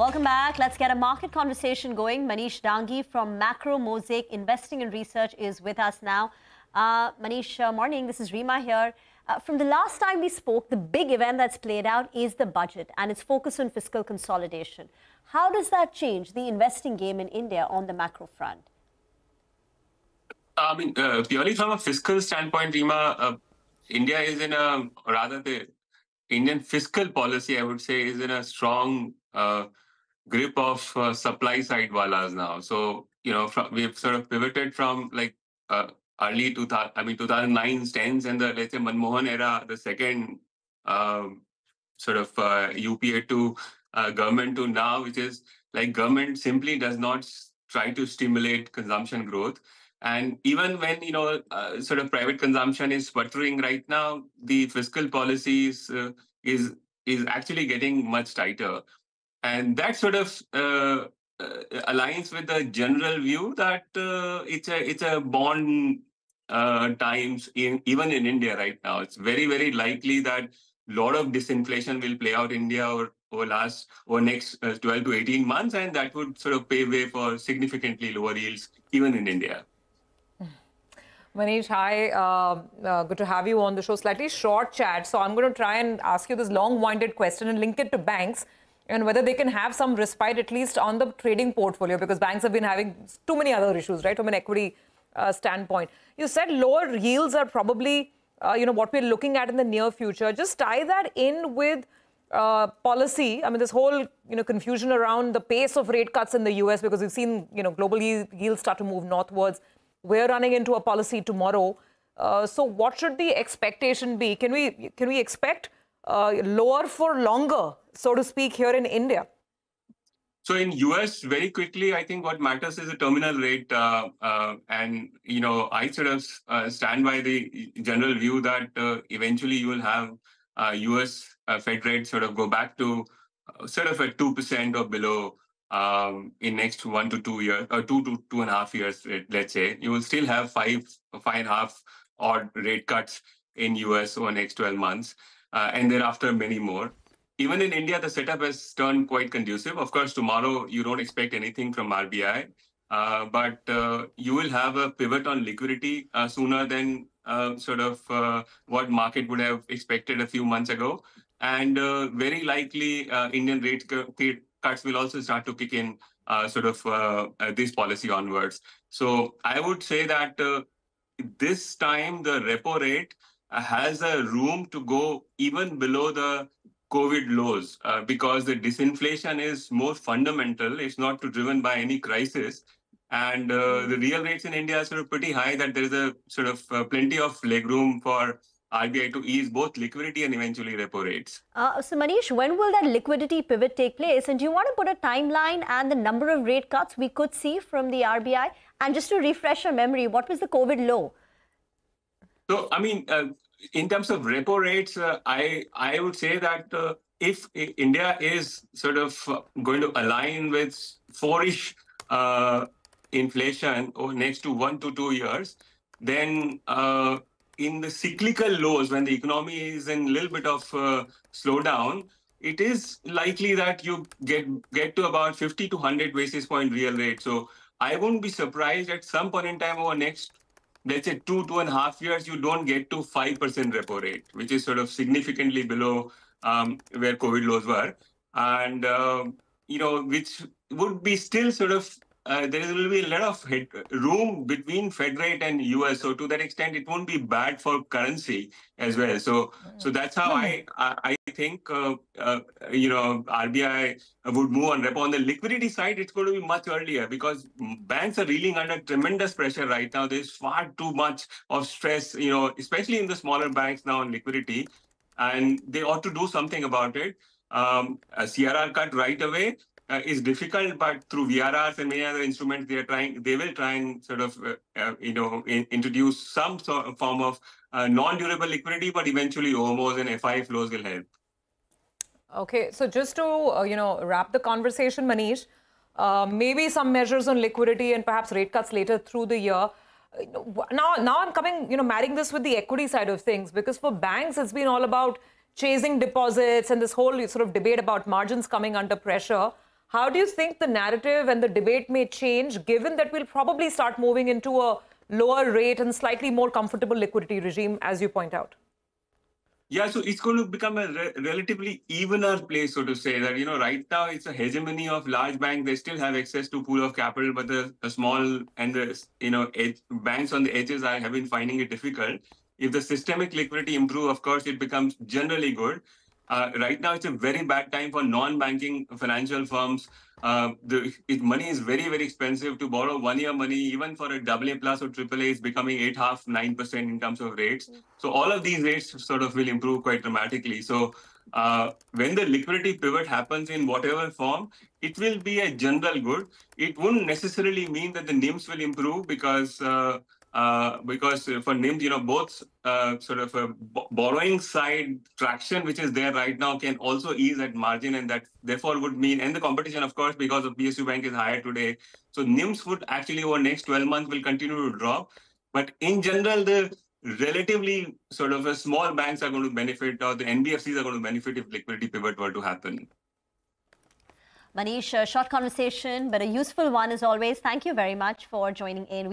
Welcome back. Let's get a market conversation going. Maneesh Dangi from Macro Mosaic Investing and Research is with us now. Maneesh, morning. This is Reema here. From the last time we spoke, the big event that's played out is the budget and its focus on fiscal consolidation. How does that change the investing game in India on the macro front? I mean, purely from a fiscal standpoint, Reema, India is in a, or rather the Indian fiscal policy, I would say, is in a strong grip of supply side wallas now. So, we've sort of pivoted from like early 2009's 10s and the, let's say, Manmohan era, the second UPA to government to now, which is like government simply does not try to stimulate consumption growth. And even when, private consumption is sputtering right now, the fiscal policies is actually getting much tighter. And that sort of aligns with the general view that it's a bond times even in India right now. It's very, very likely that a lot of disinflation will play out in India over next 12 to 18 months, and that would sort of pave way for significantly lower yields even in India. Maneesh, hi. Good to have you on the show. Slightly short chat. So I'm going to try and ask you this long-winded question and link it to banks and whether they can have some respite at least on the trading portfolio, because banks have been having too many other issues, right, from an equity standpoint. You said lower yields are probably, what we're looking at in the near future. Just tie that in with policy. I mean, this whole, confusion around the pace of rate cuts in the US, because we've seen, global yields start to move northwards. We're running into a policy tomorrow. So what should the expectation be? Can we expect lower for longer, so to speak, here in India? So in US, very quickly, I think what matters is the terminal rate. And, I sort of stand by the general view that eventually you will have US Fed rate sort of go back to sort of at 2% or below in next 1 to 2 years, or 2 to 2.5 years, let's say. You will still have 5.5 odd rate cuts in US over next 12 months, and thereafter many more. Even in India, the setup has turned quite conducive. Of course, tomorrow you don't expect anything from RBI, but you will have a pivot on liquidity sooner than what market would have expected a few months ago. And very likely Indian rate cuts will also start to kick in this policy onwards. So I would say that this time the repo rate has a room to go even below the COVID lows because the disinflation is more fundamental. It's not driven by any crisis. And the real rates in India are sort of pretty high, that there is a sort of plenty of legroom for RBI to ease both liquidity and eventually repo rates. So Maneesh, when will that liquidity pivot take place? And do you want to put a timeline and the number of rate cuts we could see from the RBI? And just to refresh your memory, what was the COVID low? So, I mean, in terms of repo rates, I would say that if India is sort of going to align with 4-ish inflation over next to 1 to 2 years, then in the cyclical lows, when the economy is in a little bit of slowdown, it is likely that you get to about 50 to 100 basis point real rate. So I won't be surprised at some point in time over next, let's say 2.5 years, you don't get to 5% repo rate, which is sort of significantly below where COVID lows were. And, which would be still sort of, there will be a lot of room between Fed rate and US. So to that extent, it won't be bad for currency as well. So that's how I think, RBI would move on repo. On the liquidity side, it's going to be much earlier because banks are reeling under tremendous pressure right now. There's far too much of stress, especially in the smaller banks now on liquidity, and they ought to do something about it. A CRR cut right away is difficult, but through VRRs and many other instruments, they will try and sort of, introduce some sort of form of non-durable liquidity, but eventually OMOs and FI flows will help. Okay, so just to, wrap the conversation, Maneesh, maybe some measures on liquidity and perhaps rate cuts later through the year. Now I'm coming, marrying this with the equity side of things, because for banks, it's been all about chasing deposits and this whole sort of debate about margins coming under pressure. How do you think the narrative and the debate may change, given that we'll probably start moving into a lower rate and slightly more comfortable liquidity regime, as you point out? Yeah, so it's going to become a relatively evener place, so to say, that, right now it's a hegemony of large banks. They still have access to pool of capital, but the small and the, banks on the edges have been finding it difficult. If the systemic liquidity improve, of course, it becomes generally good. Right now, it's a very bad time for non-banking financial firms. Money is very, very expensive to borrow 1 year money, even for a AA plus or AAA is becoming 8.5%, 9% in terms of rates. So all of these rates sort of will improve quite dramatically. So when the liquidity pivot happens in whatever form, it will be a general good. It wouldn't necessarily mean that the NIMs will improve because for NIMs, both sort of a borrowing side traction, which is there right now, can also ease at margin, and that therefore would mean, and the competition, of course, because of PSU Bank is higher today. So NIMs would actually over next 12 months will continue to drop. But in general, the relatively sort of small banks are going to benefit, or the NBFCs are going to benefit if liquidity pivot were to happen. Maneesh, a short conversation, but a useful one as always. Thank you very much for joining in.